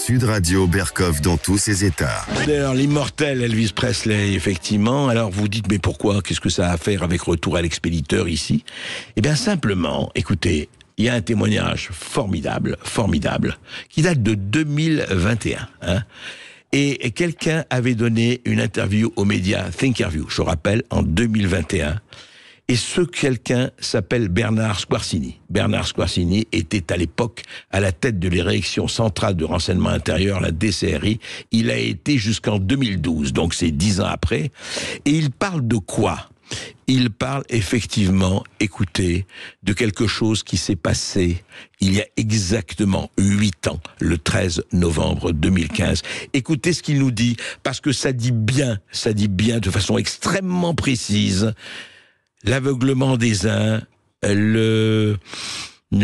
Sud Radio Berkov dans tous ses états. D'ailleurs, l'immortel Elvis Presley, effectivement. Alors vous dites, mais pourquoi? Qu'est-ce que ça a à faire avec Retour à l'expéditeur ici? Eh bien simplement, écoutez, il y a un témoignage formidable, qui date de 2021. Et quelqu'un avait donné une interview aux médias Thinkerview, je rappelle, en 2021. Et ce quelqu'un s'appelle Bernard Squarcini. Bernard Squarcini était à l'époque à la tête de la Direction centrale de renseignement intérieur, la DCRI. Il a été jusqu'en 2012, donc c'est 10 ans après. Et il parle de quoi? Il parle effectivement, écoutez, de quelque chose qui s'est passé il y a exactement 8 ans, le 13 novembre 2015. Écoutez ce qu'il nous dit, parce que ça dit bien de façon extrêmement précise, l'aveuglement des uns, la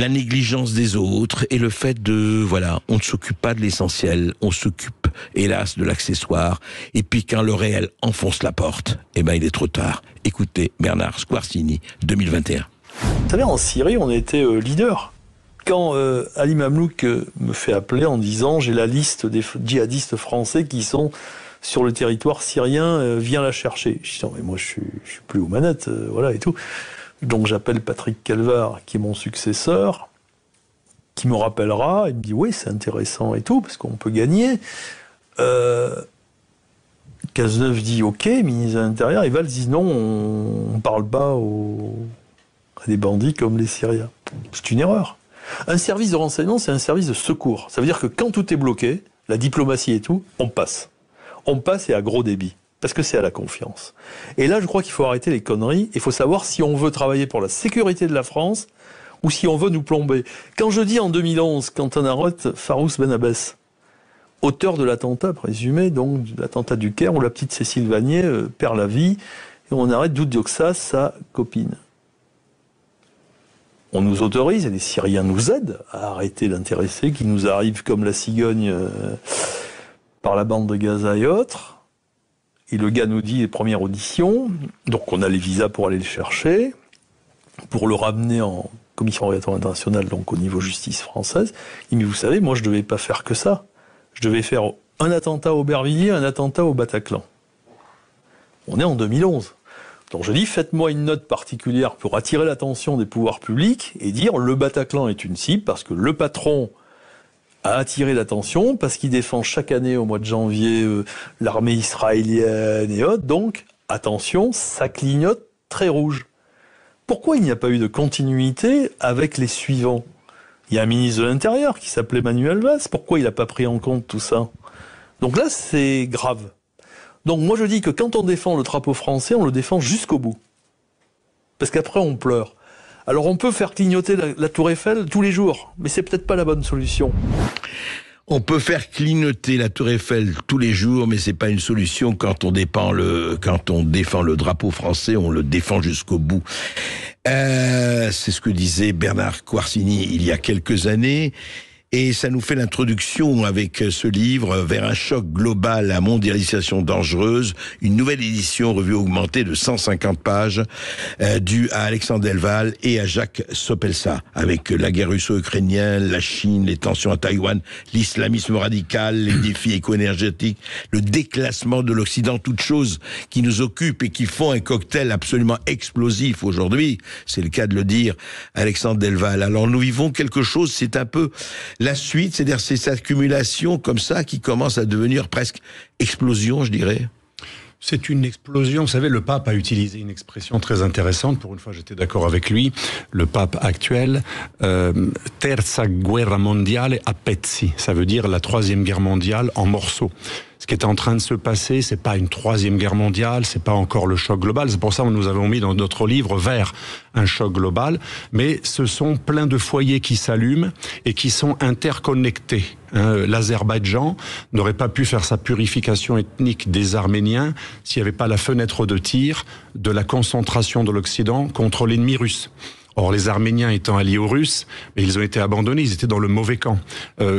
négligence des autres et le fait de, voilà, on ne s'occupe pas de l'essentiel, on s'occupe, hélas, de l'accessoire. Et puis quand le réel enfonce la porte, eh ben il est trop tard. Écoutez, Bernard Squarcini, 2021. Vous savez, en Syrie, on était leader. Quand Ali Mamlouk me fait appeler en disant « J'ai la liste des djihadistes français qui sont sur le territoire syrien, viens la chercher ». Je dis « Non, mais moi, je suis plus aux manettes, voilà, et tout ». Donc j'appelle Patrick Calvar, qui est mon successeur, qui me rappellera, il me dit « Oui, c'est intéressant et tout, parce qu'on peut gagner ». Cazeneuve dit « Ok », ministre de l'Intérieur, et Valls dit « Non, on ne parle pas à des bandits comme les Syriens ». C'est une erreur. Un service de renseignement, c'est un service de secours. Ça veut dire que quand tout est bloqué, la diplomatie et tout, on passe. On passe et à gros débit. Parce que c'est à la confiance. Et là, je crois qu'il faut arrêter les conneries. Il faut savoir si on veut travailler pour la sécurité de la France ou si on veut nous plomber. Quand je dis en 2011, quand on arrête Farouz Ben Abbès, auteur de l'attentat présumé, donc de l'attentat du Caire, où la petite Cécile Vanier perd la vie, et on arrête Doud Dioksas, sa copine. On nous autorise, et les Syriens nous aident à arrêter l'intéressé qui nous arrive comme la cigogne par la bande de Gaza et autres. Et le gars nous dit les premières auditions, donc on a les visas pour aller le chercher, pour le ramener en commission rogatoire internationale, donc au niveau justice française. Il me dit, vous savez, moi je devais pas faire que ça. Je devais faire un attentat au Aubervilliers, un attentat au Bataclan. On est en 2011. Donc je dis, faites-moi une note particulière pour attirer l'attention des pouvoirs publics et dire, le Bataclan est une cible parce que le patron a attiré l'attention parce qu'il défend chaque année au mois de janvier l'armée israélienne et autres. Donc, attention, ça clignote très rouge. Pourquoi il n'y a pas eu de continuité avec les suivants? Il y a un ministre de l'Intérieur qui s'appelait Manuel Valls. Pourquoi il n'a pas pris en compte tout ça? Donc là, c'est grave. Donc moi, je dis que quand on défend le drapeau français, on le défend jusqu'au bout. Parce qu'après, on pleure. Alors on peut faire clignoter la Tour Eiffel tous les jours, mais c'est peut-être pas la bonne solution. On peut faire clignoter la Tour Eiffel tous les jours, mais c'est pas une solution quand on défend le drapeau français, on le défend jusqu'au bout. C'est ce que disait Bernard Squarcini il y a quelques années. Et ça nous fait l'introduction avec ce livre, Vers un choc global, la mondialisation dangereuse, une nouvelle édition revue augmentée de 150 pages, due à Alexandre Delval et à Jacques Sopelsa, avec la guerre russo-ukrainienne, la Chine, les tensions à Taïwan, l'islamisme radical, les défis éco-énergétiques, le déclassement de l'Occident, toutes choses qui nous occupent et qui font un cocktail absolument explosif aujourd'hui. C'est le cas de le dire, Alexandre Delval. Alors nous vivons quelque chose, c'est un peu la suite, c'est-à-dire c'est cette accumulation comme ça qui commence à devenir presque explosion, je dirais. C'est une explosion. Vous savez, le pape a utilisé une expression très intéressante. Pour une fois, j'étais d'accord avec lui. Le pape actuel, Terza Guerra Mondiale a pezzi. Ça veut dire la troisième guerre mondiale en morceaux. Ce qui est en train de se passer, c'est pas une troisième guerre mondiale, c'est pas encore le choc global. C'est pour ça que nous avons mis dans notre livre vers un choc global. Mais ce sont plein de foyers qui s'allument et qui sont interconnectés. L'Azerbaïdjan n'aurait pas pu faire sa purification ethnique des Arméniens s'il n'y avait pas la fenêtre de tir de la concentration de l'Occident contre l'ennemi russe. Or, les Arméniens étant alliés aux Russes, mais ils ont été abandonnés, ils étaient dans le mauvais camp.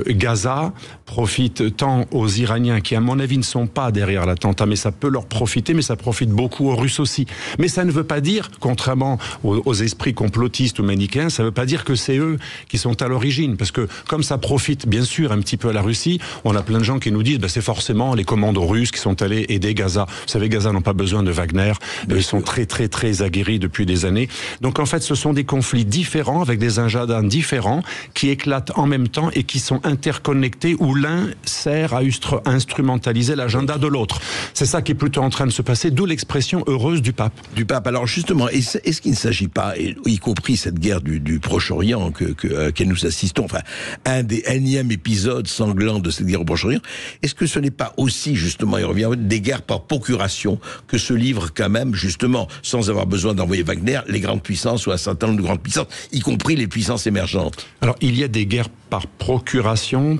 Gaza profite tant aux Iraniens, qui à mon avis ne sont pas derrière l'attentat, mais ça peut leur profiter, mais ça profite beaucoup aux Russes aussi. Mais ça ne veut pas dire, contrairement aux esprits complotistes ou manichéens, ça ne veut pas dire que c'est eux qui sont à l'origine. Parce que comme ça profite bien sûr un petit peu à la Russie, on a plein de gens qui nous disent c'est forcément les commandos russes qui sont allés aider Gaza. Vous savez, Gaza n'ont pas besoin de Wagner, ils sont très très très aguerris depuis des années. Donc en fait, ce sont des conflits différents, avec des agendas différents, qui éclatent en même temps et qui sont interconnectés, où l'un sert à instrumentaliser l'agenda de l'autre. C'est ça qui est plutôt en train de se passer, d'où l'expression heureuse du pape. Du pape. Alors justement, est-ce qu'il ne s'agit pas, y compris cette guerre du Proche-Orient que nous assistons, enfin un des énièmes épisodes sanglants de cette guerre au Proche-Orient, est-ce que ce n'est pas aussi, justement, il revient, des guerres par procuration que se livrent quand même, justement, sans avoir besoin d'envoyer Wagner, les grandes puissances ou un certain nombre de grandes puissances, y compris les puissances émergentes? Alors, il y a des guerres par procuration.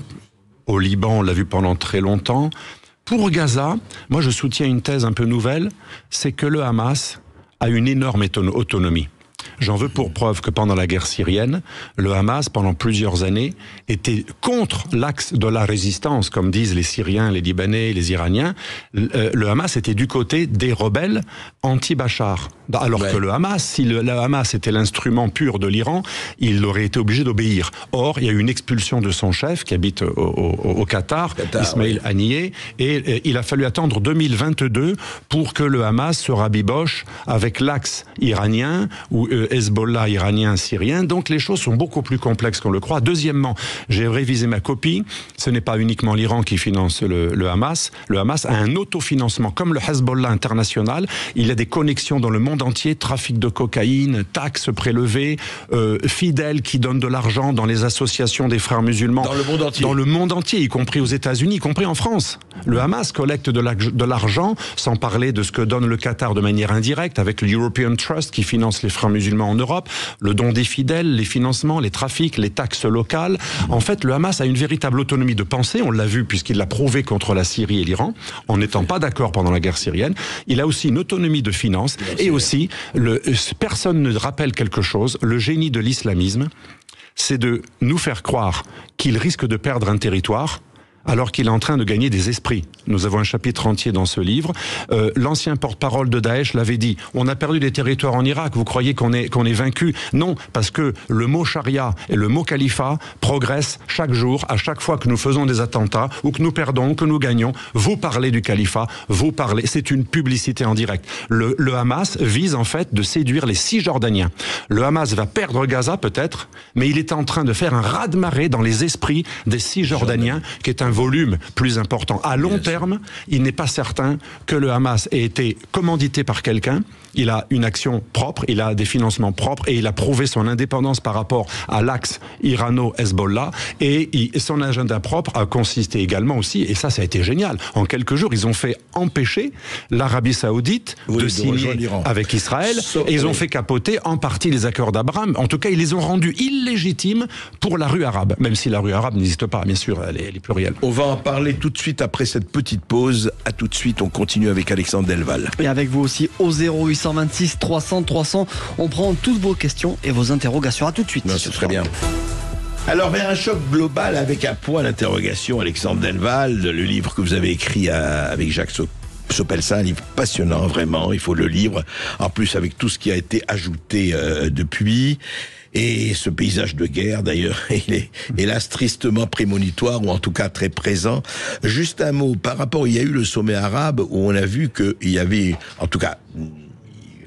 Au Liban, on l'a vu pendant très longtemps. Pour Gaza, moi je soutiens une thèse un peu nouvelle, c'est que le Hamas a une énorme autonomie. J'en veux pour preuve que pendant la guerre syrienne, le Hamas, pendant plusieurs années, était contre l'axe de la résistance, comme disent les Syriens, les Libanais, les Iraniens. Le Hamas était du côté des rebelles anti-Bachar. Alors que le Hamas, si le Hamas était l'instrument pur de l'Iran, il aurait été obligé d'obéir. Or, il y a eu une expulsion de son chef, qui habite au Qatar, Ismail Haniyeh, et il a fallu attendre 2022 pour que le Hamas se rabiboche avec l'axe iranien, ou Hezbollah iranien, syrien. Donc les choses sont beaucoup plus complexes qu'on le croit. Deuxièmement, j'ai révisé ma copie. Ce n'est pas uniquement l'Iran qui finance le Hamas. Le Hamas a un autofinancement, comme le Hezbollah international. Il y a des connexions dans le monde entier, trafic de cocaïne, taxes prélevées, fidèles qui donnent de l'argent dans les associations des frères musulmans. Dans le monde entier. Dans le monde entier, y compris aux États-Unis, y compris en France. Le Hamas collecte de l'argent, sans parler de ce que donne le Qatar de manière indirecte, avec le European Trust qui finance les frères musulmans en Europe, le don des fidèles, les financements, les trafics, les taxes locales. En fait, le Hamas a une véritable autonomie de pensée, on l'a vu puisqu'il l'a prouvé contre la Syrie et l'Iran, en n'étant pas d'accord pendant la guerre syrienne. Il a aussi une autonomie de finance, et aussi, personne ne rappelle quelque chose, le génie de l'islamisme, c'est de nous faire croire qu'il risque de perdre un territoire, alors qu'il est en train de gagner des esprits. Nous avons un chapitre entier dans ce livre. L'ancien porte-parole de Daesh l'avait dit. On a perdu des territoires en Irak. Vous croyez qu'on est vaincu? Non, parce que le mot charia et le mot califat progressent chaque jour, à chaque fois que nous faisons des attentats, ou que nous perdons, ou que nous gagnons. Vous parlez du califat, vous parlez. C'est une publicité en direct. Le Hamas vise en fait de séduire les Cisjordaniens. Le Hamas va perdre Gaza peut-être, mais il est en train de faire un raz-de-marée dans les esprits des Cisjordaniens, qui est un volume plus important. À long terme, il n'est pas certain que le Hamas ait été commandité par quelqu'un. Il a une action propre, il a des financements propres, et il a prouvé son indépendance par rapport à l'axe Irano-Hezbollah, et son agenda propre a consisté également aussi, et ça a été génial, en quelques jours, ils ont fait empêcher l'Arabie Saoudite de signer avec Israël, et ils ont fait capoter en partie les accords d'Abraham. En tout cas, ils les ont rendus illégitimes pour la rue arabe, même si la rue arabe n'existe pas, bien sûr, elle est plurielle. On va en parler tout de suite après cette petite pause. À tout de suite, on continue avec Alexandre Delval. Et avec vous aussi au 0826 300 300. On prend toutes vos questions et vos interrogations. À tout de suite. Non, c'est très bien. Alors, vers un choc global avec un point d'interrogation, Alexandre Delval, le livre que vous avez écrit avec Jacques Sopelsa, un livre passionnant, vraiment, il faut le lire. En plus, avec tout ce qui a été ajouté depuis. Et ce paysage de guerre, d'ailleurs, il est hélas tristement prémonitoire, ou en tout cas très présent. Juste un mot, par rapport, il y a eu le sommet arabe, où on a vu qu'il y avait, en tout cas,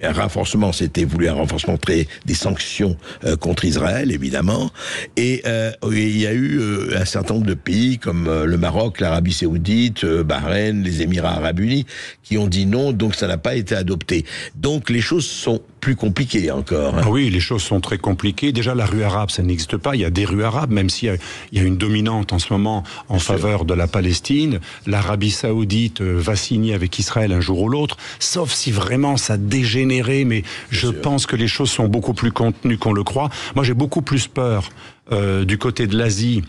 un renforcement, c'était voulu un renforcement des sanctions contre Israël, évidemment. Et il y a eu un certain nombre de pays comme le Maroc, l'Arabie Saoudite, Bahreïn, les Émirats Arabes Unis, qui ont dit non, donc ça n'a pas été adopté. Donc les choses sont plus compliquées encore. Ah oui, les choses sont très compliquées. Déjà, la rue arabe, ça n'existe pas. Il y a des rues arabes, même s'il y a une dominante en ce moment en faveur de la Palestine. L'Arabie Saoudite va signer avec Israël un jour ou l'autre, sauf si vraiment ça dégénère. Mais je pense que les choses sont beaucoup plus contenues qu'on le croit. Moi, j'ai beaucoup plus peur du côté de l'Asie,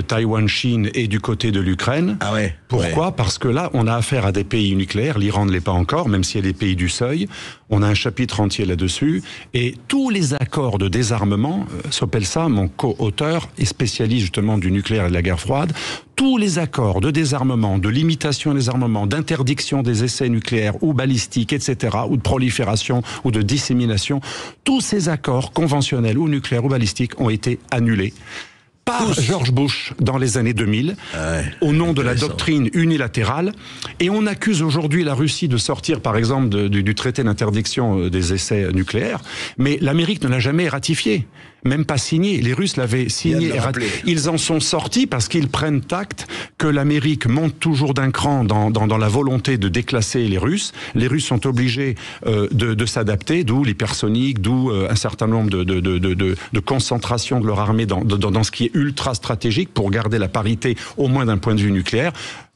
Taïwan, Chine et du côté de l'Ukraine. Ah ouais. Pourquoi ? Ouais. Parce que là, on a affaire à des pays nucléaires. L'Iran ne l'est pas encore, même s'il y a des pays du seuil. On a un chapitre entier là-dessus. Et tous les accords de désarmement, Sopelsa, mon co-auteur et spécialiste justement du nucléaire et de la guerre froide, tous les accords de désarmement, de limitation des armements, d'interdiction des essais nucléaires ou balistiques, etc., ou de prolifération ou de dissémination, tous ces accords conventionnels ou nucléaires ou balistiques ont été annulés par George Bush dans les années 2000, au nom de la doctrine unilatérale. Et on accuse aujourd'hui la Russie de sortir, par exemple, du traité d'interdiction des essais nucléaires, mais l'Amérique ne l'a jamais ratifié. Même pas signé. Les Russes l'avaient signé et ratifié. Ils en sont sortis parce qu'ils prennent acte que l'Amérique monte toujours d'un cran dans la volonté de déclasser les Russes. Les Russes sont obligés de s'adapter, d'où l'hypersonique, d'où un certain nombre de concentrations de leur armée dans ce qui est ultra stratégique pour garder la parité au moins d'un point de vue nucléaire.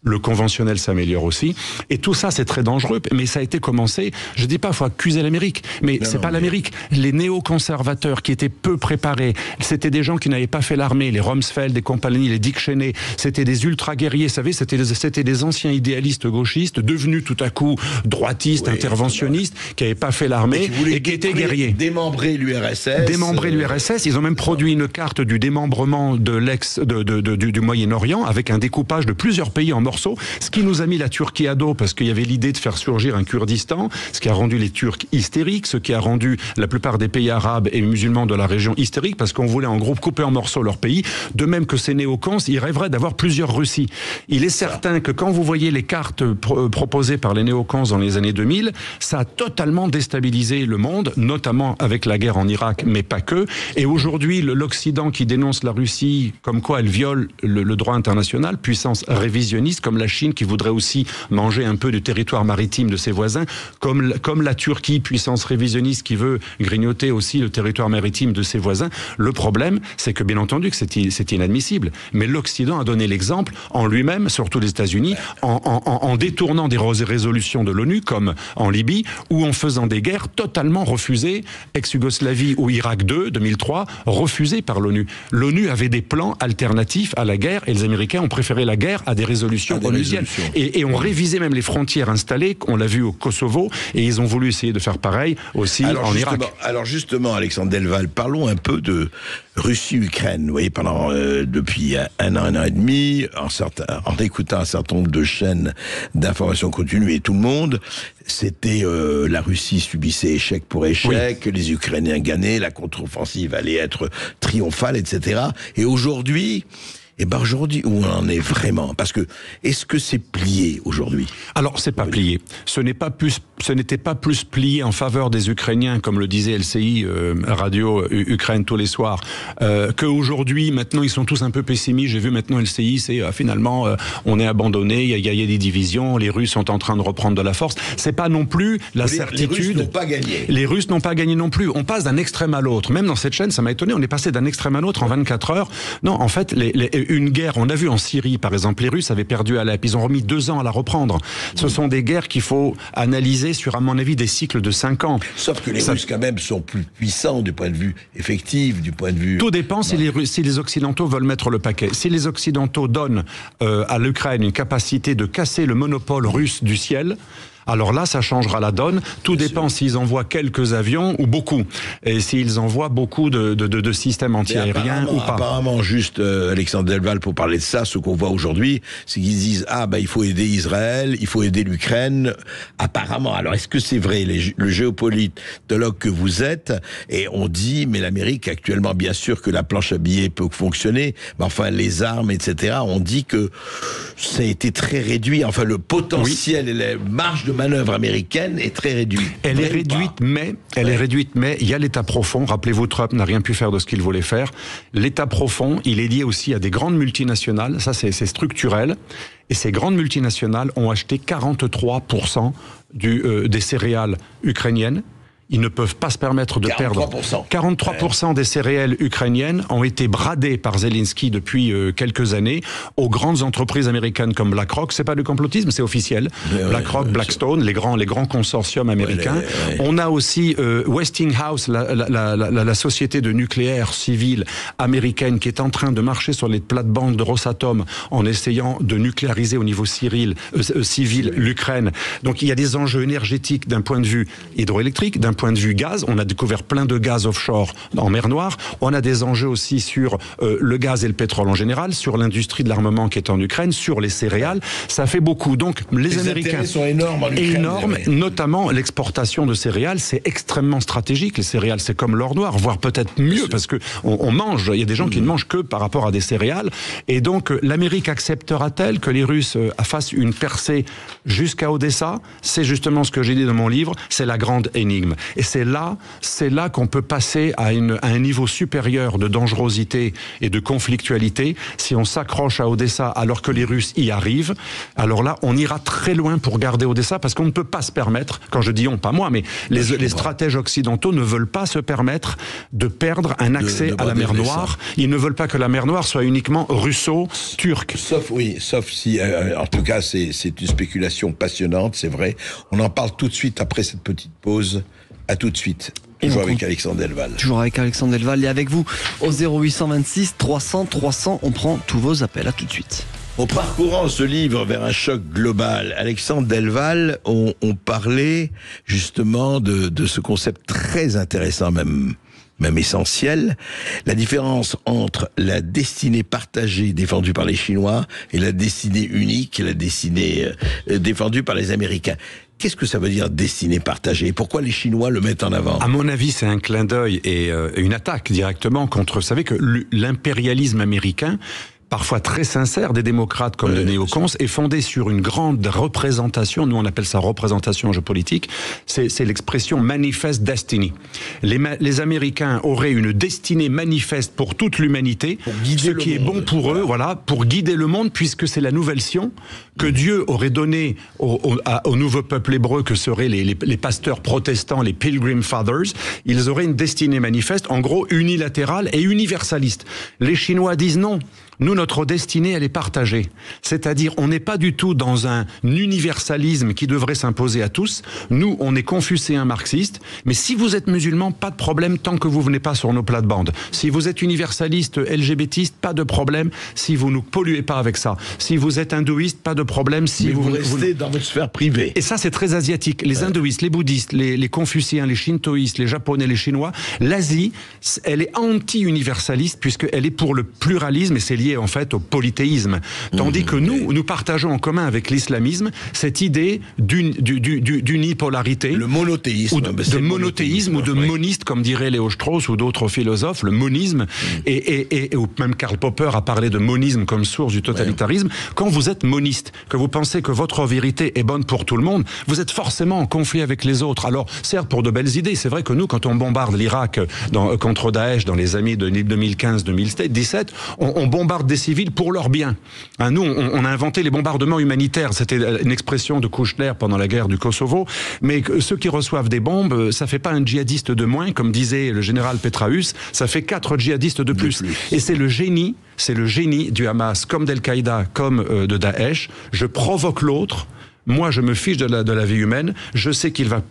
Le conventionnel s'améliore aussi. Et tout ça, c'est très dangereux. Mais ça a été commencé. Je dis pas, faut accuser l'Amérique. Mais c'est pas l'Amérique. Les néoconservateurs qui étaient peu préparés, c'était des gens qui n'avaient pas fait l'armée, les Rumsfeld, les compagnies, les Dick Cheney. C'était des ultra-guerriers, vous savez, c'était des anciens idéalistes gauchistes, devenus tout à coup droitistes, interventionnistes, qui n'avaient pas fait l'armée et qui étaient guerriers. Démembrer l'URSS. Démembrer l'URSS. Ils ont même produit une carte du démembrement de du Moyen-Orient avec un découpage de plusieurs pays en morceaux. Ce qui nous a mis la Turquie à dos parce qu'il y avait l'idée de faire surgir un Kurdistan, ce qui a rendu les Turcs hystériques, ce qui a rendu la plupart des pays arabes et musulmans de la région hystériques parce qu'on voulait en gros couper en morceaux leur pays, de même que ces néocons, ils rêveraient d'avoir plusieurs Russies. Il est certain que quand vous voyez les cartes proposées par les néocons dans les années 2000, ça a totalement déstabilisé le monde, notamment avec la guerre en Irak, mais pas que. Et aujourd'hui, l'Occident qui dénonce la Russie comme quoi elle viole le droit international, puissance révisionniste, comme la Chine qui voudrait aussi manger un peu du territoire maritime de ses voisins, comme la Turquie, puissance révisionniste qui veut grignoter aussi le territoire maritime de ses voisins. Le problème, c'est que bien entendu que c'est inadmissible, mais l'Occident a donné l'exemple en lui-même, surtout les États-Unis, en détournant des résolutions de l'ONU, comme en Libye, ou en faisant des guerres totalement refusées, ex-Yougoslavie ou Irak 2, 2003, refusées par l'ONU. L'ONU avait des plans alternatifs à la guerre et les Américains ont préféré la guerre à des résolutions onusiennes. Et on révisait même les frontières installées, on l'a vu au Kosovo, et ils ont voulu essayer de faire pareil aussi en Irak. Alors justement, Alexandre Delval, parlons un peu de Russie-Ukraine. Vous voyez, depuis un an et demi, en écoutant un certain nombre de chaînes d'information continue et tout le monde, c'était la Russie subissait échec pour échec, les Ukrainiens gagnaient, la contre-offensive allait être triomphale, etc. Et aujourd'hui, où on en est vraiment? Parce que, est-ce que c'est plié aujourd'hui? Alors, c'est pas plié. Ce n'était pas plus plié en faveur des Ukrainiens, comme le disait LCI, Radio Ukraine tous les soirs, qu'aujourd'hui, maintenant, ils sont tous un peu pessimistes. J'ai vu maintenant LCI, c'est finalement, on est abandonné, il y a des divisions, les Russes sont en train de reprendre de la force. C'est pas non plus la certitude. Les Russes n'ont pas gagné. Les Russes n'ont pas gagné non plus. On passe d'un extrême à l'autre. Même dans cette chaîne, ça m'a étonné, on est passé d'un extrême à l'autre en 24 heures. Non, en fait, une guerre, on a vu en Syrie, par exemple, les Russes avaient perdu Alep, ils ont remis 2 ans à la reprendre. Ce sont des guerres qu'il faut analyser sur, à mon avis, des cycles de 5 ans. Sauf que les Russes, quand même, sont plus puissants du point de vue effectif, du point de vue... Tout dépend si les Occidentaux veulent mettre le paquet. Si les Occidentaux donnent à l'Ukraine une capacité de casser le monopole russe du ciel, alors là, ça changera la donne. Tout dépend s'ils envoient quelques avions ou beaucoup. Et s'ils envoient beaucoup de systèmes antiaériens ou pas. Apparemment, juste, Alexandre Delval, pour parler de ça, ce qu'on voit aujourd'hui, c'est qu'ils disent, il faut aider Israël, il faut aider l'Ukraine. Apparemment. Alors, est-ce que c'est vrai, le géopolitologue que vous êtes, et on dit, mais l'Amérique, actuellement, bien sûr que la planche à billets peut fonctionner, mais enfin, les armes, etc., on dit que ça a été très réduit. Enfin, le potentiel et la marge de manœuvre américaine est très réduite. Elle est réduite, mais il y a l'État profond. Rappelez-vous, Trump n'a rien pu faire de ce qu'il voulait faire. L'État profond, il est lié aussi à des grandes multinationales. Ça, c'est structurel. Et ces grandes multinationales ont acheté 43% des céréales ukrainiennes. ils ne peuvent pas se permettre de 43%. perdre. 43% des céréales ukrainiennes ont été bradées par Zelensky depuis quelques années aux grandes entreprises américaines comme BlackRock. C'est pas du complotisme, c'est officiel. BlackRock, Blackstone, les grands consortiums américains. On a aussi Westinghouse, la société de nucléaire civile américaine qui est en train de marcher sur les plates-bandes de Rosatom en essayant de nucléariser au niveau civil l'Ukraine. Donc il y a des enjeux énergétiques d'un point de vue hydroélectrique, d'un point de vue gaz. On a découvert plein de gaz offshore en mer Noire. On a des enjeux aussi sur le gaz et le pétrole en général, sur l'industrie de l'armement qui est en Ukraine, sur les céréales. Ça fait beaucoup. Donc les Américains sont énormes en Ukraine. Énormes, notamment l'exportation de céréales, c'est extrêmement stratégique. Les céréales, c'est comme l'or noir, voire peut-être mieux, parce que on mange. Il y a des gens qui ne mangent que par rapport à des céréales. Et donc l'Amérique acceptera-t-elle que les Russes fassent une percée jusqu'à Odessa? C'est justement ce que j'ai dit dans mon livre. C'est la grande énigme. Et c'est là qu'on peut passer à un niveau supérieur de dangerosité et de conflictualité. Si on s'accroche à Odessa alors que les Russes y arrivent, alors là, on ira très loin pour garder Odessa, parce qu'on ne peut pas se permettre, quand je dis on, pas moi, mais les stratèges occidentaux ne veulent pas se permettre de perdre un accès à la mer Noire. Ils ne veulent pas que la mer Noire soit uniquement russo-turque. Sauf si, en tout cas, c'est une spéculation passionnante, c'est vrai. On en parle tout de suite après cette petite pause. À tout de suite. Toujours avec Alexandre Delval. Toujours avec Alexandre Delval et avec vous au 0826 300 300. On prend tous vos appels. À tout de suite. En parcourant ce livre vers un choc global, Alexandre Delval, on parlait justement de ce concept très intéressant, même essentiel, la différence entre la destinée partagée défendue par les Chinois et la destinée unique, la destinée défendue par les Américains. Qu'est-ce que ça veut dire destinée partagée? Pourquoi les Chinois le mettent en avant? À mon avis, c'est un clin d'œil et une attaque directement contre... Vous savez que l'impérialisme américain, parfois très sincère des démocrates comme des néocons, est fondé sur une grande représentation, nous on appelle ça représentation géopolitique, c'est l'expression manifest destiny. Les Américains auraient une destinée manifeste pour toute l'humanité, ce qui est bon pour eux, voilà, pour guider le monde, puisque c'est la nouvelle sion que Dieu aurait donnée au nouveau peuple hébreu que seraient les pasteurs protestants, les Pilgrim Fathers. Ils auraient une destinée manifeste, en gros unilatérale et universaliste. Les Chinois disent non. Nous, notre destinée, elle est partagée. C'est-à-dire, on n'est pas du tout dans un universalisme qui devrait s'imposer à tous. Nous, on est confucéens marxistes. Mais si vous êtes musulman, pas de problème tant que vous venez pas sur nos plates-bandes. Si vous êtes universaliste, LGBTiste, pas de problème si vous nous polluez pas avec ça. Si vous êtes hindouiste, pas de problème si vous restez dans votre sphère privée. Et ça, c'est très asiatique. Les hindouistes, les bouddhistes, les confucéens, les shintoïstes, les japonais, les chinois, l'Asie, elle est anti-universaliste puisqu'elle est pour le pluralisme et c'est lié en fait au polythéisme. Tandis que nous partageons en commun avec l'islamisme cette idée d'unipolarité. Le monothéisme. Ou de monothéisme ou de moniste, comme dirait Léo Strauss ou d'autres philosophes, le monisme, et même Karl Popper a parlé de monisme comme source du totalitarisme. Quand vous êtes moniste, que vous pensez que votre vérité est bonne pour tout le monde, vous êtes forcément en conflit avec les autres. Alors, certes, pour de belles idées, c'est vrai que nous, quand on bombarde l'Irak contre Daesh dans les années de 2015-2017, on bombarde des civils pour leur bien. Hein, nous, on a inventé les bombardements humanitaires. C'était une expression de Kouchner pendant la guerre du Kosovo. Mais ceux qui reçoivent des bombes, ça fait pas un djihadiste de moins, comme disait le général Petraeus, ça fait 4 djihadistes de plus. Et c'est le génie du Hamas, comme d'Al-Qaïda, comme de Daesh. Je provoque l'autre. Moi, je me fiche de la vie humaine. Je sais qu'il va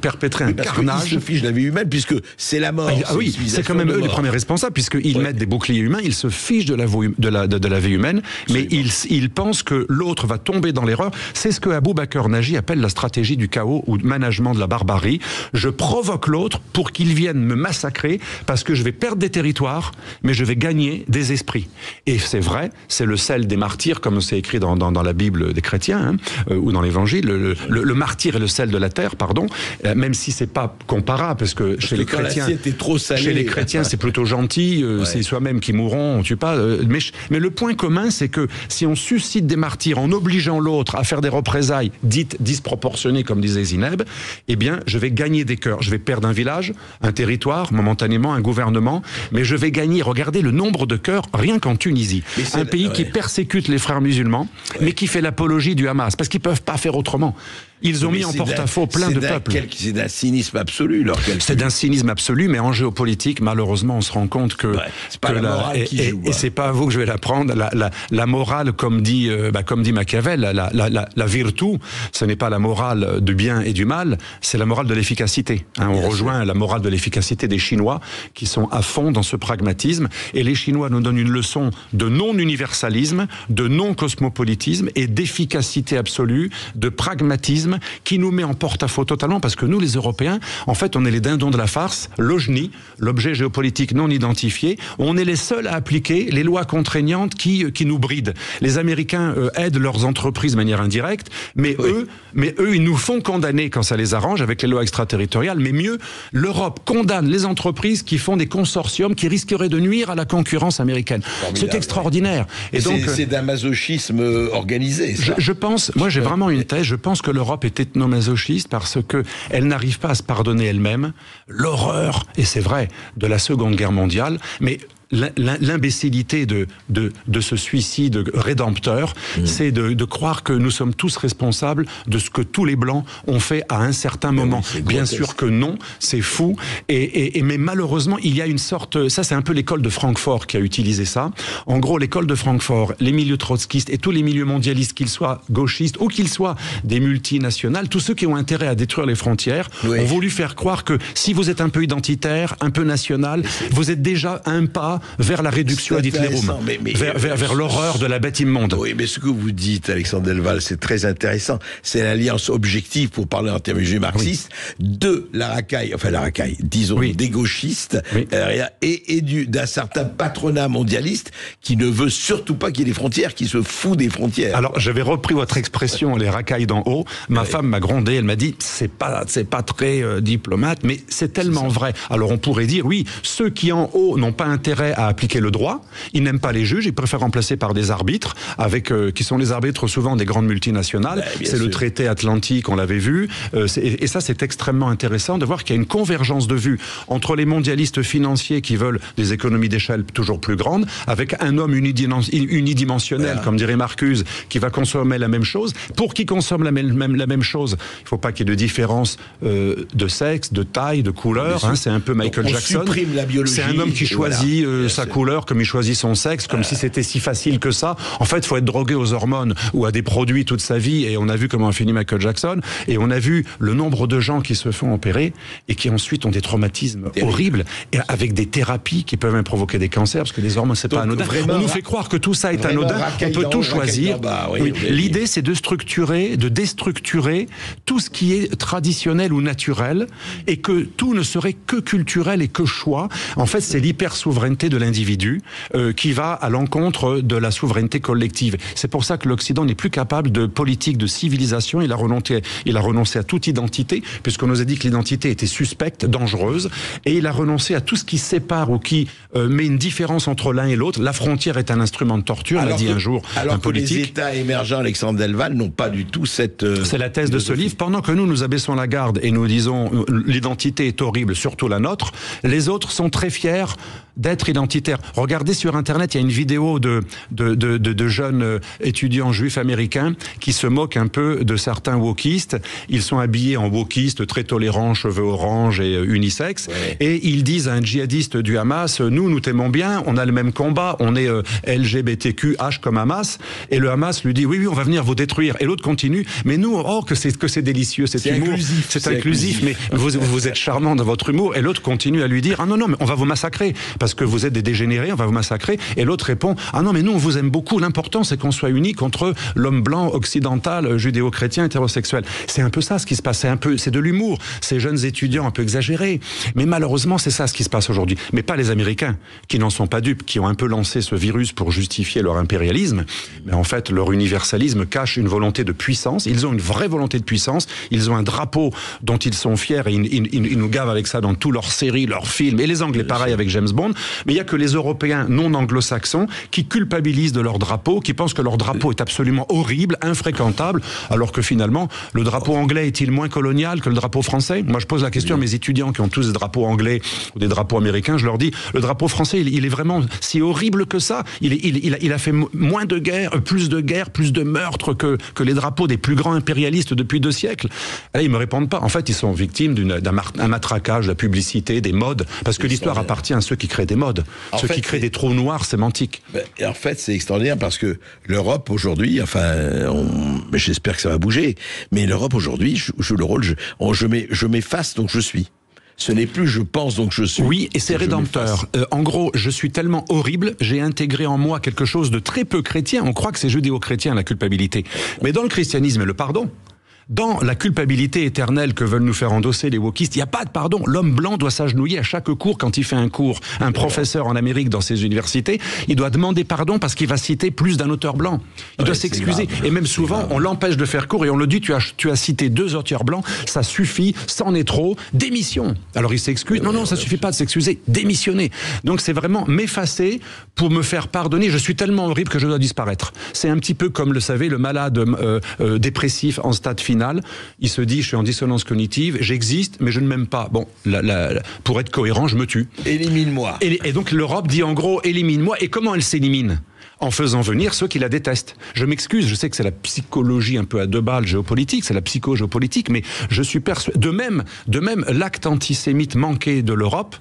perpétrer un carnage. Ils se fichent de la vie humaine puisque c'est la mort. Ah oui, c'est quand même eux les premiers responsables puisqu'ils mettent des boucliers humains, ils se fichent de la vie humaine, mais ils pensent que l'autre va tomber dans l'erreur. C'est ce que Abou Bakr Naji appelle la stratégie du chaos ou management de la barbarie. Je provoque l'autre pour qu'il vienne me massacrer parce que je vais perdre des territoires, mais je vais gagner des esprits. Et c'est vrai, c'est le sel des martyrs, comme c'est écrit dans la Bible des chrétiens, ou dans l'Évangile, le martyr est le sel de la terre, pardon, même si c'est pas comparable, parce que chez les chrétiens, c'est plutôt gentil, c'est soi-même qui mourront, on tue pas. Mais le point commun, c'est que si on suscite des martyrs en obligeant l'autre à faire des représailles dites disproportionnées, comme disait Zineb, eh bien, je vais gagner des cœurs. Je vais perdre un village, un territoire, momentanément, un gouvernement, mais je vais gagner, regardez le nombre de cœurs, rien qu'en Tunisie. Un pays qui persécute les frères musulmans, mais qui fait l'apologie du Hamas, parce qu'ils peuvent pas faire autrement. Ils ont mis en porte-à-faux plein de peuples. C'est d'un cynisme absolu, leur calcul. C'est d'un cynisme absolu, mais en géopolitique, malheureusement, on se rend compte que... c'est pas la morale qui joue. Et c'est pas à vous que je vais l'apprendre. La morale, comme dit Machiavel, la vertu, ce n'est pas la morale du bien et du mal, c'est la morale de l'efficacité. On rejoint la morale de l'efficacité des Chinois, qui sont à fond dans ce pragmatisme. Et les Chinois nous donnent une leçon de non-universalisme, de non-cosmopolitisme et d'efficacité absolue, de pragmatisme, qui nous met en porte-à-faux totalement, parce que nous, les Européens, en fait, on est les dindons de la farce, l'OJNI, l'objet géopolitique non identifié. On est les seuls à appliquer les lois contraignantes qui nous brident. Les Américains aident leurs entreprises de manière indirecte, mais eux, ils nous font condamner quand ça les arrange avec les lois extraterritoriales. Mais mieux, l'Europe condamne les entreprises qui font des consortiums qui risqueraient de nuire à la concurrence américaine. C'est extraordinaire. Et donc, c'est d'un masochisme organisé. Je pense, moi j'ai vraiment une thèse, je pense que l'Europe est ethnomasochiste parce que elle n'arrive pas à se pardonner elle-même l'horreur, et c'est vrai, de la Seconde Guerre mondiale, mais l'imbécilité de ce suicide rédempteur, c'est de croire que nous sommes tous responsables de ce que tous les Blancs ont fait à un certain moment. Bien sûr que non, c'est fou. Mais malheureusement, il y a une sorte... Ça, c'est un peu l'école de Francfort qui a utilisé ça. En gros, l'école de Francfort, les milieux trotskistes et tous les milieux mondialistes, qu'ils soient gauchistes ou qu'ils soient des multinationales, tous ceux qui ont intérêt à détruire les frontières, ont voulu faire croire que si vous êtes un peu identitaire, un peu national, vous êtes déjà un pas vers la réduction ad Hitlerum, vers l'horreur de la bête immonde. Oui, mais ce que vous dites, Alexandre Delval, c'est très intéressant. C'est l'alliance objective, pour parler en terminologie marxiste, de la racaille, disons, des gauchistes, et d'un certain patronat mondialiste qui ne veut surtout pas qu'il y ait des frontières, qui se fout des frontières. Alors, j'avais repris votre expression, les racailles d'en haut. Ma femme m'a grondé, elle m'a dit, c'est pas très diplomate, mais c'est tellement vrai. Alors, on pourrait dire, oui, ceux qui en haut n'ont pas intérêt à appliquer le droit, ils n'aiment pas les juges, ils préfèrent remplacer par des arbitres, qui sont les arbitres souvent des grandes multinationales. C'est le traité atlantique, on l'avait vu, et ça c'est extrêmement intéressant de voir qu'il y a une convergence de vues entre les mondialistes financiers qui veulent des économies d'échelle toujours plus grandes, avec un homme unidimensionnel, comme dirait Marcuse, qui va consommer la même chose. Pour qui consomme la même chose, il ne faut pas qu'il y ait de différence de sexe, de taille, de couleur, c'est un peu Michael Jackson. C'est un homme qui choisit sa couleur, comme il choisit son sexe, comme si c'était si facile que ça. En fait, il faut être drogué aux hormones ou à des produits toute sa vie, et on a vu comment a fini Michael Jackson, et on a vu le nombre de gens qui se font opérer et qui ensuite ont des traumatismes horribles, et avec des thérapies qui peuvent même provoquer des cancers, parce que les hormones, c'est pas anodin. On nous fait croire que tout ça est anodin, on peut tout choisir. L'idée, c'est de déstructurer tout ce qui est traditionnel ou naturel, et que tout ne serait que culturel et que choix. En fait, c'est l'hyper-souveraineté de l'individu qui va à l'encontre de la souveraineté collective. C'est pour ça que l'Occident n'est plus capable de politique de civilisation. Il a renoncé à toute identité, puisqu'on nous a dit que l'identité était suspecte, dangereuse, et il a renoncé à tout ce qui sépare ou qui met une différence entre l'un et l'autre. La frontière est un instrument de torture, l'a dit un jour un politique. Les États émergents, Alexandre Delval, n'ont pas du tout cette... C'est la thèse de ce livre. Pendant que nous abaissons la garde et nous disons l'identité est horrible, surtout la nôtre, les autres sont très fiers d'être identitaires. Regardez sur Internet, il y a une vidéo de jeunes étudiants juifs américains qui se moquent un peu de certains wokistes. Ils sont habillés en wokistes, très tolérants, cheveux orange et unisexes. Et ils disent à un djihadiste du Hamas, nous t'aimons bien, on a le même combat, on est LGBTQH comme Hamas. Et le Hamas lui dit, oui, on va venir vous détruire. Et l'autre continue, mais nous, que c'est délicieux, c'est humour. C'est inclusif, mais vous êtes charmant dans votre humour. Et l'autre continue à lui dire, non, mais on va vous massacrer, parce que vous êtes des dégénérés, on va vous massacrer. Et l'autre répond, non, mais nous, on vous aime beaucoup, l'important, c'est qu'on soit unis contre l'homme blanc, occidental, judéo-chrétien, hétérosexuel. C'est un peu ça, ce qui se passe. C'est de l'humour. Ces jeunes étudiants un peu exagérés. Mais malheureusement, c'est ça ce qui se passe aujourd'hui. Mais pas les Américains, qui n'en sont pas dupes, qui ont un peu lancé ce virus pour justifier leur impérialisme. Mais en fait, leur universalisme cache une volonté de puissance. Ils ont une vraie volonté de puissance. Ils ont un drapeau dont ils sont fiers, et ils nous gavent avec ça dans toutes leurs séries, leurs films. Et les Anglais, pareil avec James Bond. mais il n'y a que les Européens non anglo-saxons qui culpabilisent de leur drapeau, qui pensent que leur drapeau est absolument horrible, infréquentable, alors que finalement, le drapeau anglais est-il moins colonial que le drapeau français? Moi, je pose la question à mes étudiants qui ont tous des drapeaux anglais ou des drapeaux américains, je leur dis, le drapeau français, il est vraiment si horrible que ça? Il a fait moins de guerres, plus de meurtres que les drapeaux des plus grands impérialistes depuis 2 siècles. Et là, ils me répondent pas. En fait, ils sont victimes d'un matraquage, de la publicité, des modes, parce que l'histoire appartient à ceux qui créent des modes, ceux qui créent des trous noirs sémantiques. Et en fait, c'est extraordinaire parce que l'Europe aujourd'hui, mais j'espère que ça va bouger, mais l'Europe aujourd'hui joue le rôle, je m'efface donc je suis. Ce n'est plus je pense donc je suis. Oui, et c'est rédempteur. En gros, je suis tellement horrible, j'ai intégré en moi quelque chose de très peu chrétien. On croit que c'est judéo-chrétien la culpabilité. Mais dans le christianisme et le pardon, dans la culpabilité éternelle que veulent nous faire endosser les wokistes, il n'y a pas de pardon. L'homme blanc doit s'agenouiller à chaque cours quand il fait un cours. Un professeur en Amérique dans ses universités, il doit demander pardon parce qu'il va citer plus d'un auteur blanc. Il doit s'excuser. Et même souvent, on l'empêche de faire cours et on le dit, tu as cité 2 auteurs blancs, ça suffit, c'en est trop, démission. Alors il s'excuse. Non, ça suffit pas de s'excuser, démissionner. Donc c'est vraiment m'effacer pour me faire pardonner. Je suis tellement horrible que je dois disparaître. C'est un petit peu comme, le savez, le malade dépressif en stade final. Il se dit, je suis en dissonance cognitive, j'existe, mais je ne m'aime pas. Bon, pour être cohérent, je me tue. Élimine-moi. Et donc l'Europe dit en gros, élimine-moi. Et comment elle s'élimine? En faisant venir ceux qui la détestent. Je m'excuse, je sais que c'est la psychologie un peu à 2 balles géopolitique, c'est la psycho-géopolitique, mais je suis persuadé. De même, l'acte antisémite manqué de l'Europe,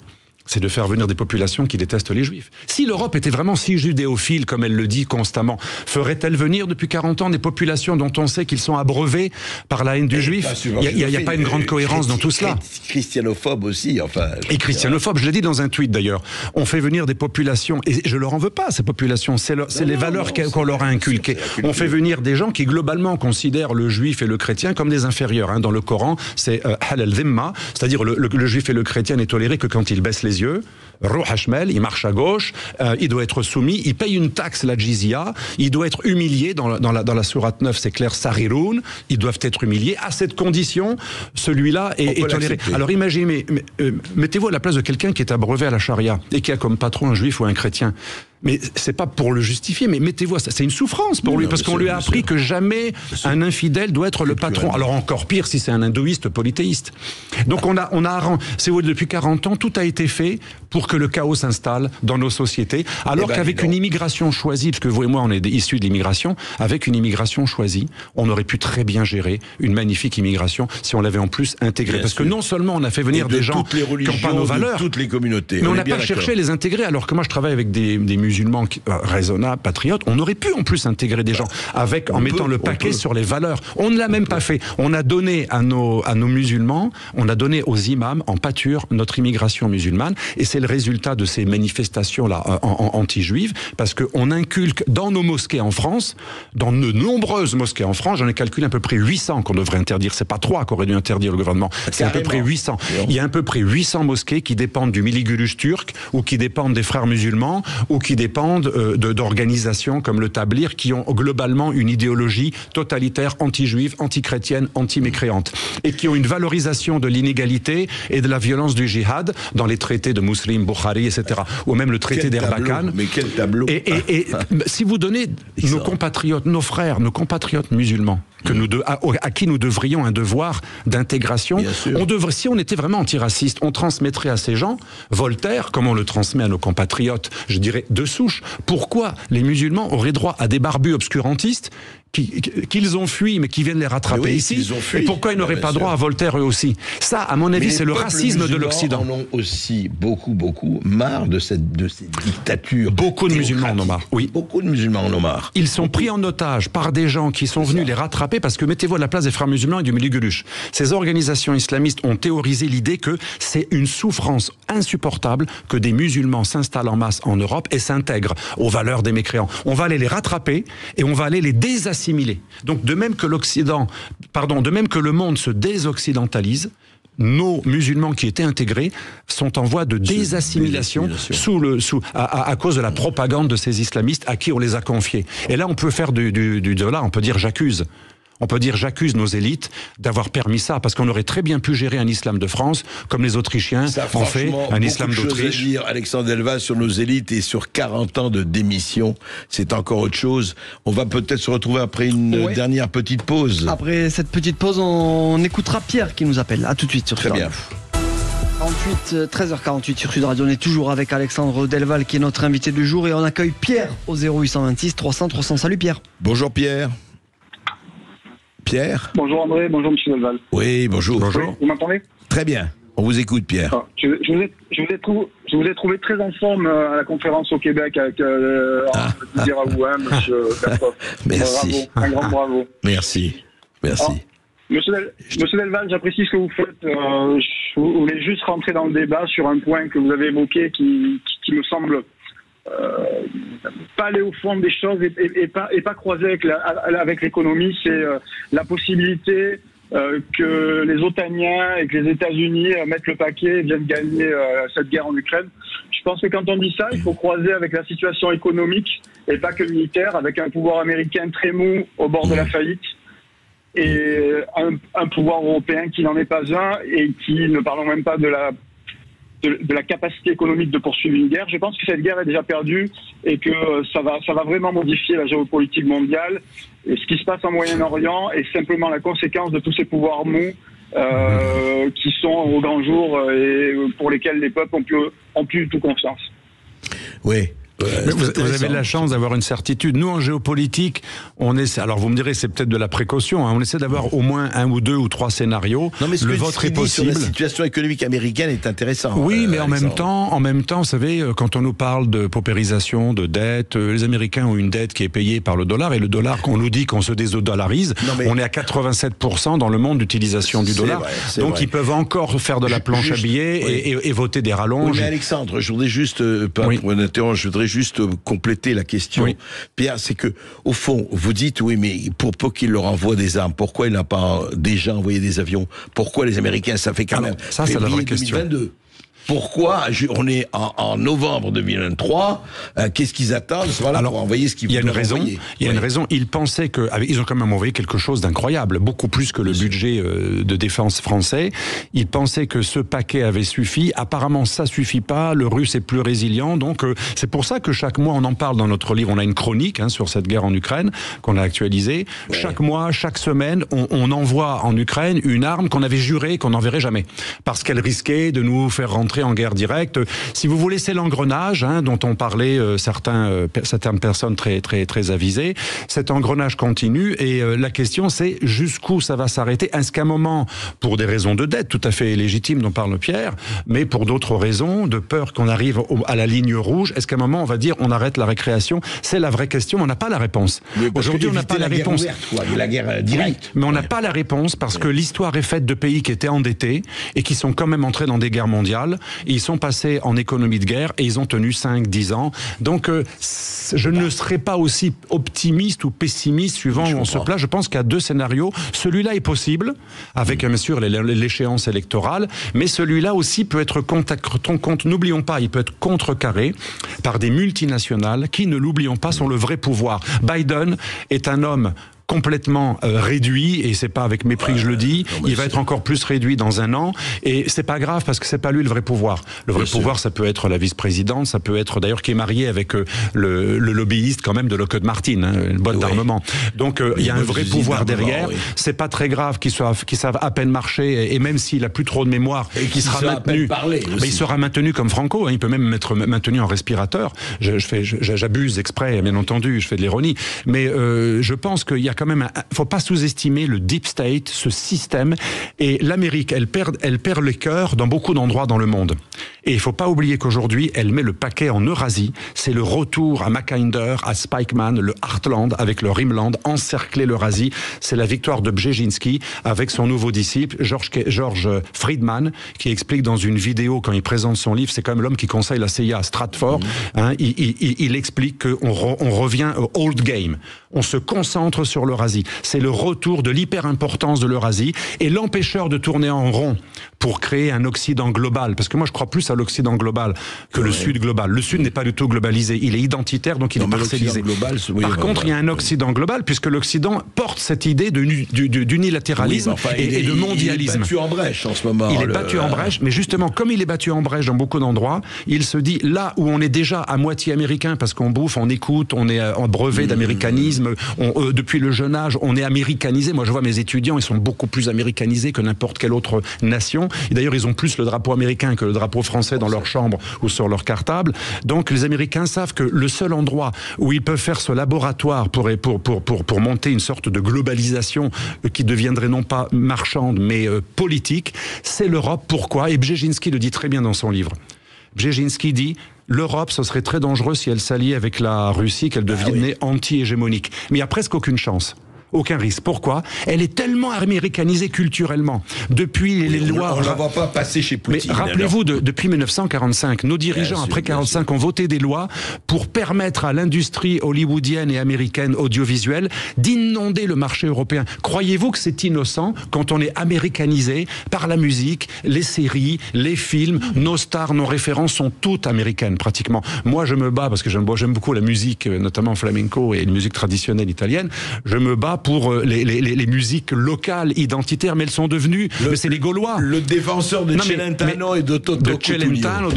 c'est de faire venir des populations qui détestent les Juifs. Si l'Europe était vraiment si judéophile, comme elle le dit constamment, ferait-elle venir depuis 40 ans des populations dont on sait qu'ils sont abreuvés par la haine du Juif? Il n'y a pas une grande cohérence dans tout cela. Christianophobe aussi, enfin. Et christianophobe, je l'ai dit dans un tweet d'ailleurs. On fait venir des populations, et je leur en veux pas, ces populations, c'est les valeurs qu'on leur a inculquées. On fait venir des gens qui globalement considèrent le juif et le chrétien comme des inférieurs. Dans le Coran, c'est halal dhimma, c'est-à-dire le juif et le chrétien n'est toléré que quand il baisse les yeux. Ruh Hashmel, il marche à gauche, il doit être soumis, il paye une taxe, la jizya, il doit être humilié, dans la sourate 9, c'est clair, Sariroun, ils doivent être humiliés. À cette condition, celui-là est toléré. Alors imaginez, mettez-vous à la place de quelqu'un qui est abreuvé à la charia et qui a comme patron un juif ou un chrétien. Mais c'est pas pour le justifier, mais mettez-vous, c'est une souffrance pour lui, parce qu'on lui a appris que jamais un infidèle doit être le patron. Alors encore pire si c'est un hindouiste polythéiste. Donc c'est vrai, depuis 40 ans, tout a été fait pour que le chaos s'installe dans nos sociétés, alors qu'avec une immigration choisie, parce que vous et moi on est issus de l'immigration, avec une immigration choisie, on aurait pu très bien gérer une magnifique immigration si on l'avait en plus intégrée. Parce que non seulement on a fait venir des gens qui n'ont pas nos valeurs, toutes les communautés, mais on n'a pas cherché à les intégrer, alors que moi je travaille avec des musulmans raisonnables, patriotes, on aurait pu en plus intégrer des gens en mettant le paquet sur les valeurs. On ne l'a même pas fait. On a donné à nos musulmans, on a donné aux imams en pâture notre immigration musulmane, et c'est le résultat de ces manifestations-là anti-juives, parce qu'on inculque dans nos mosquées en France, dans de nombreuses mosquées en France, j'en ai calculé à peu près 800 qu'on devrait interdire, c'est pas 3 qu'aurait dû interdire le gouvernement, c'est à peu près 800. Il y a à peu près 800 mosquées qui dépendent du Miligulush turc, ou qui dépendent des frères musulmans, ou qui dépendent d'organisations comme le Tablir, qui ont globalement une idéologie totalitaire, anti-juive, anti-chrétienne, anti-mécréante, et qui ont une valorisation de l'inégalité et de la violence du djihad dans les traités de Muslim, Bukhari, etc., ou même le traité d'Erbakan. Mais quel tableau! Et si vous donnez nos compatriotes, nos frères, nos compatriotes musulmans, à qui nous devrions un devoir d'intégration, si on était vraiment antiraciste, on transmettrait à ces gens Voltaire, comme on le transmet à nos compatriotes, je dirais de souche. Pourquoi les musulmans auraient droit à des barbus obscurantistes qu'ils ont fui, mais qui viennent les rattraper ici? Et pourquoi ils n'auraient pas droit à Voltaire eux aussi? Ça, à mon avis, c'est le racisme de l'Occident. Les musulmans en ont aussi beaucoup marre de ces dictatures. Beaucoup de musulmans en ont marre. Oui. Beaucoup de musulmans en ont marre. Ils sont pris en otage par des gens qui sont venus les rattraper, parce que mettez-vous à la place des frères musulmans et du Miligulush. Ces organisations islamistes ont théorisé l'idée que c'est une souffrance insupportable que des musulmans s'installent en masse en Europe et s'intègrent aux valeurs des mécréants. On va aller les rattraper et on va aller les désassimiler. Donc de même que le monde se désoccidentalise, nos musulmans qui étaient intégrés sont en voie de désassimilation à cause de la propagande de ces islamistes à qui on les a confiés. Et là, on peut faire on peut dire j'accuse. On peut dire j'accuse nos élites d'avoir permis ça, parce qu'on aurait très bien pu gérer un islam de France, comme les Autrichiens ont fait un islam d'Autriche. Dire, Alexandre Delval, sur nos élites et sur 40 ans de démission, c'est encore autre chose. On va peut-être se retrouver après une dernière petite pause. Après cette petite pause, on écoutera Pierre qui nous appelle. À tout de suite sur Sud Radio. 13h48 sur Sud Radio. On est toujours avec Alexandre Delval qui est notre invité du jour et on accueille Pierre au 0826 300 300. Salut Pierre. Bonjour Pierre. Pierre. Bonjour André, bonjour Monsieur Delval. Oui, bonjour. Bonjour. Vous m'entendez? Très bien. On vous écoute, Pierre. Je vous ai trouvé très en forme à la conférence au Québec avec dire à vous, Monsieur Berkoff. Merci. Bravo, un grand bravo. Merci. Monsieur Delval, j'apprécie ce que vous faites. Je voulais juste rentrer dans le débat sur un point que vous avez évoqué qui me semble pas aller au fond des choses et pas croiser avec l'économie. C'est la possibilité que les OTANiens et que les États-Unis mettent le paquet et viennent gagner cette guerre en Ukraine. Je pense que quand on dit ça, il faut croiser avec la situation économique et pas que militaire, avec un pouvoir américain très mou au bord de la faillite et un pouvoir européen qui n'en est pas un et qui, ne parlons même pas de la capacité économique de poursuivre une guerre. Je pense que cette guerre est déjà perdue et que ça va vraiment modifier la géopolitique mondiale. Et ce qui se passe en Moyen-Orient est simplement la conséquence de tous ces pouvoirs mous qui sont au grand jour et pour lesquels les peuples ont plus tout confiance. Oui. Mais vous avez la chance d'avoir une certitude. Nous, en géopolitique, on essaie, alors vous me direz, c'est peut-être de la précaution, on essaie d'avoir au moins 1 ou 2 ou 3 scénarios. Non, mais le vôtre est possible. Sur la situation économique américaine est intéressant. Oui, mais en même temps, vous savez, quand on nous parle de paupérisation, de dette, les Américains ont une dette qui est payée par le dollar, et le dollar, qu'on nous dit qu'on se dédollarise, on est à 87% dans le monde d'utilisation du dollar. Donc ils peuvent encore faire de la planche à billets et voter des rallonges. Oui, mais Alexandre, je voudrais juste, je voudrais juste compléter la question. Oui. Pierre, c'est que, au fond, vous dites, oui, mais pour peu qu'il leur envoie des armes, pourquoi il n'a pas déjà envoyé des avions? Pourquoi les Américains, ça fait quand même ça, c'est la vraie question. 2022. Pourquoi on est en novembre 2023 qu'est-ce qu'ils attendent pour envoyer ce qu'ils veulent envoyer? Il y a une raison. Ils pensaient ils ont quand même envoyé quelque chose d'incroyable, beaucoup plus que le budget de défense français. Ils pensaient que ce paquet avait suffi. Apparemment, ça suffit pas. Le Russe est plus résilient. Donc, c'est pour ça que chaque mois, on en parle dans notre livre. On a une chronique sur cette guerre en Ukraine qu'on a actualisée. Ouais. Chaque mois, chaque semaine, on envoie en Ukraine une arme qu'on avait juré qu'on n'enverrait jamais, parce qu'elle risquait de nous faire rentrer en guerre directe. Si vous voulez, c'est l'engrenage dont ont parlé certaines personnes très, très, très avisées. Cet engrenage continue et la question c'est jusqu'où ça va s'arrêter. Est-ce qu'à un moment, pour des raisons de dette tout à fait légitimes dont parle Pierre, mais pour d'autres raisons, de peur qu'on arrive à la ligne rouge, est-ce qu'à un moment on va dire on arrête la récréation? C'est la vraie question, on n'a pas la réponse. Aujourd'hui on n'a pas la réponse. La guerre directe. Mais on n'a pas la réponse parce que l'histoire est faite de pays qui étaient endettés et qui sont quand même entrés dans des guerres mondiales. Ils sont passés en économie de guerre et ils ont tenu 5-10 ans. Donc, je ne serais pas aussi optimiste ou pessimiste suivant où on se place. Je pense qu'il y a 2 scénarios. Celui-là est possible, avec bien sûr l'échéance électorale, mais celui-là aussi peut être n'oublions pas, il peut être contrecarré par des multinationales qui, ne l'oublions pas, sont le vrai pouvoir. Biden est un homme complètement réduit, et c'est pas avec mépris que je le dis, il va être encore plus réduit dans 1 an, et c'est pas grave parce que c'est pas lui le vrai pouvoir. Le vrai pouvoir, ça peut être la vice-présidente, ça peut être d'ailleurs qui est marié avec le lobbyiste quand même de Lockheed Martin, une boîte d'armement. Donc il y a un vrai pouvoir derrière. C'est pas très grave qu'il savent à peine marcher, et même s'il a plus trop de mémoire, et qu'il sera maintenu. Mais il sera maintenu comme Franco, il peut même être maintenu en respirateur. J'abuse exprès, bien entendu, je fais de l'ironie, mais je pense qu'il y a quand même faut pas sous-estimer le deep state, ce système, et l'Amérique, elle perd les cœurs dans beaucoup d'endroits dans le monde. Et il faut pas oublier qu'aujourd'hui, elle met le paquet en Eurasie. C'est le retour à Mackinder, à Spikeman, le Heartland avec le Rimland, encercler l'Eurasie. C'est la victoire de Brzezinski avec son nouveau disciple, George Friedman, qui explique dans une vidéo quand il présente son livre, c'est quand même l'homme qui conseille la CIA à Stratford, il explique qu'on revient au old game. On se concentre sur l'Eurasie. C'est le retour de l'hyper-importance de l'Eurasie et l'empêcheur de tourner en rond pour créer un Occident global. Parce que moi, je crois plus à l'Occident global que le Sud global. Le Sud n'est pas du tout globalisé. Il est identitaire, donc il est parcellisé. Par contre, il y a un Occident global, puisque l'Occident porte cette idée d'unilatéralisme et de mondialisme. Il est battu en brèche en ce moment. Il est battu en brèche, mais justement, comme il est battu en brèche dans beaucoup d'endroits, il se dit, là où on est déjà à moitié américain, parce qu'on bouffe, on écoute, on est en brevet d'américanisme, depuis le jeune âge, on est américanisé. Moi, je vois mes étudiants, ils sont beaucoup plus américanisés que n'importe quelle autre nation. Et d'ailleurs, ils ont plus le drapeau américain que le drapeau français dans leur chambre ou sur leur cartable. Donc, les Américains savent que le seul endroit où ils peuvent faire ce laboratoire pour monter une sorte de globalisation qui deviendrait non pas marchande, mais politique, c'est l'Europe. Pourquoi? Et Brzezinski le dit très bien dans son livre. Brzezinski dit: l'Europe, ce serait très dangereux si elle s'alliait avec la Russie, qu'elle devenait anti-hégémonique. Mais il n'y a presque aucune chance. Aucun risque. Pourquoi? Elle est tellement américanisée culturellement. Depuis les lois... On ne la voit pas passer chez Poutine. Mais rappelez-vous, depuis 1945, nos dirigeants, après 1945, ont voté des lois pour permettre à l'industrie hollywoodienne et américaine audiovisuelle d'inonder le marché européen. Croyez-vous que c'est innocent quand on est américanisé par la musique, les séries, les films? Nos stars, nos références sont toutes américaines, pratiquement. Moi, je me bats, parce que j'aime beaucoup la musique, notamment flamenco et la musique traditionnelle italienne, je me bats pour les musiques locales, identitaires, mais elles sont devenues... c'est les Gaulois. Le défenseur de Celentano et de Toto Celentano,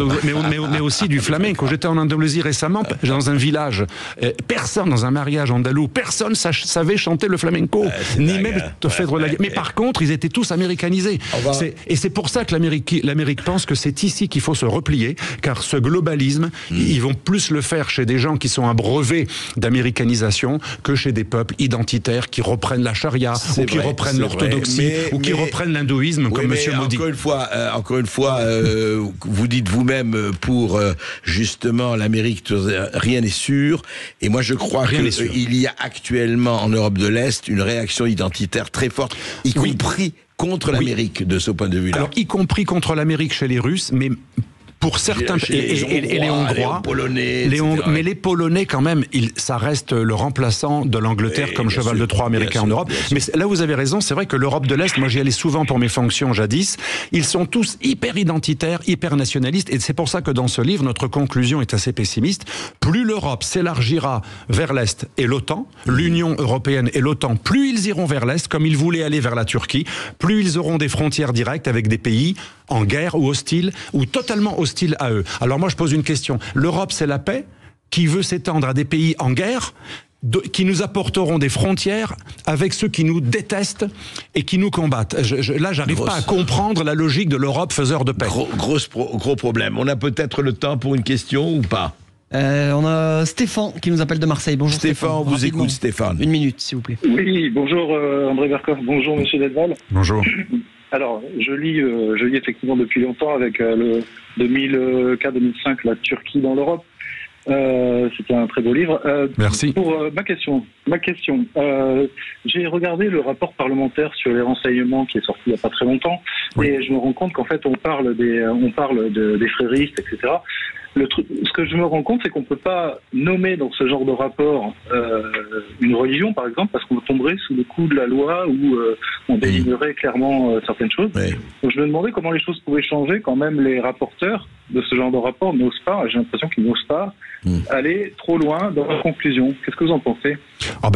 mais aussi du flamenco. J'étais en Andalousie récemment, dans un village. Personne, dans un mariage andalou, personne savait chanter le flamenco, ni même Fedro Laguerre. Mais par contre, ils étaient tous américanisés. Et c'est pour ça que l'Amérique pense que c'est ici qu'il faut se replier, car ce globalisme, ils vont plus le faire chez des gens qui sont abreuvés d'américanisation que chez des peuples identitaires qui reprennent la charia, ou qui reprennent l'orthodoxie, ou qui reprennent l'hindouisme, comme M. Modi. Encore une fois, vous dites vous-même pour justement l'Amérique, rien n'est sûr. Et moi, je crois qu'il y a actuellement en Europe de l'Est une réaction identitaire très forte, y compris contre l'Amérique, de ce point de vue-là. Alors, y compris contre l'Amérique chez les Russes, mais... pour certains, et les Hongrois, mais les Polonais quand même, ça reste le remplaçant de l'Angleterre comme cheval de Troie américain en Europe. Mais là vous avez raison, c'est vrai que l'Europe de l'Est, moi j'y allais souvent pour mes fonctions jadis, ils sont tous hyper identitaires, hyper nationalistes, et c'est pour ça que dans ce livre, notre conclusion est assez pessimiste. Plus l'Europe s'élargira vers l'Est et l'OTAN, l'Union européenne et l'OTAN, plus ils iront vers l'Est, comme ils voulaient aller vers la Turquie, plus ils auront des frontières directes avec des pays en guerre ou hostiles, ou totalement hostiles à eux. Alors moi je pose une question. L'Europe c'est la paix qui veut s'étendre à des pays en guerre, qui nous apporteront des frontières avec ceux qui nous détestent et qui nous combattent. Là j'arrive pas à comprendre la logique de l'Europe faiseur de paix. Gros problème. On a peut-être le temps pour une question ou pas? On a Stéphane qui nous appelle de Marseille. Bonjour Stéphane, on vous écoute Stéphane. Une minute s'il vous plaît. Oui, bonjour André Berkoff, bonjour Monsieur Delval. Bonjour. Alors, je lis effectivement depuis longtemps avec le 2004-2005, la Turquie dans l'Europe. C'était un très beau livre. Merci. Pour ma question, j'ai regardé le rapport parlementaire sur les renseignements qui est sorti il n'y a pas très longtemps, et je me rends compte qu'en fait on parle des fréristes, etc. Ce que je me rends compte, c'est qu'on ne peut pas nommer dans ce genre de rapport une religion, par exemple, parce qu'on tomberait sous le coup de la loi où on désignerait clairement certaines choses. Oui. Donc je me demandais comment les choses pouvaient changer quand même les rapporteurs de ce genre de rapport n'osent pas, j'ai l'impression qu'ils n'osent pas aller trop loin dans leur conclusion. Qu'est-ce que vous en pensez?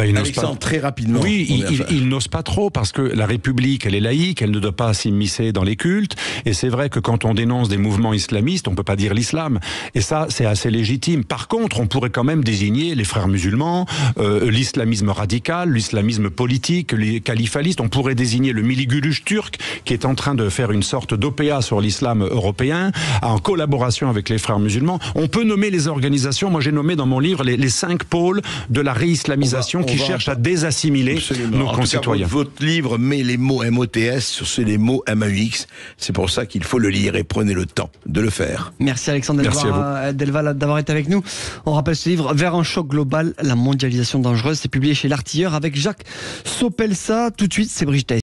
Ils n'osent pas. Très rapidement. Oui, ils n'osent pas trop parce que la République, elle est laïque, elle ne doit pas s'immiscer dans les cultes. Et c'est vrai que quand on dénonce des mouvements islamistes, on peut pas dire l'islam. Et ça, c'est assez légitime. Par contre, on pourrait quand même désigner les frères musulmans, l'islamisme radical, l'islamisme politique, les califalistes. On pourrait désigner le Miliguluş turc, qui est en train de faire une sorte d'OPA sur l'islam européen, en collaboration avec les frères musulmans. On peut nommer les organisations. Moi, j'ai nommé dans mon livre les 5 pôles de la réislamisation qui cherchent à désassimiler nos concitoyens. Votre livre met les mots MOTS sur les mots MAUX. C'est pour ça qu'il faut le lire et prenez le temps de le faire. Merci Alexandre Delval d'avoir été avec nous. On rappelle ce livre Vers un choc global, la mondialisation dangereuse. C'est publié chez L'Artilleur avec Jacques Sopelsa. Tout de suite, c'est Brigitte.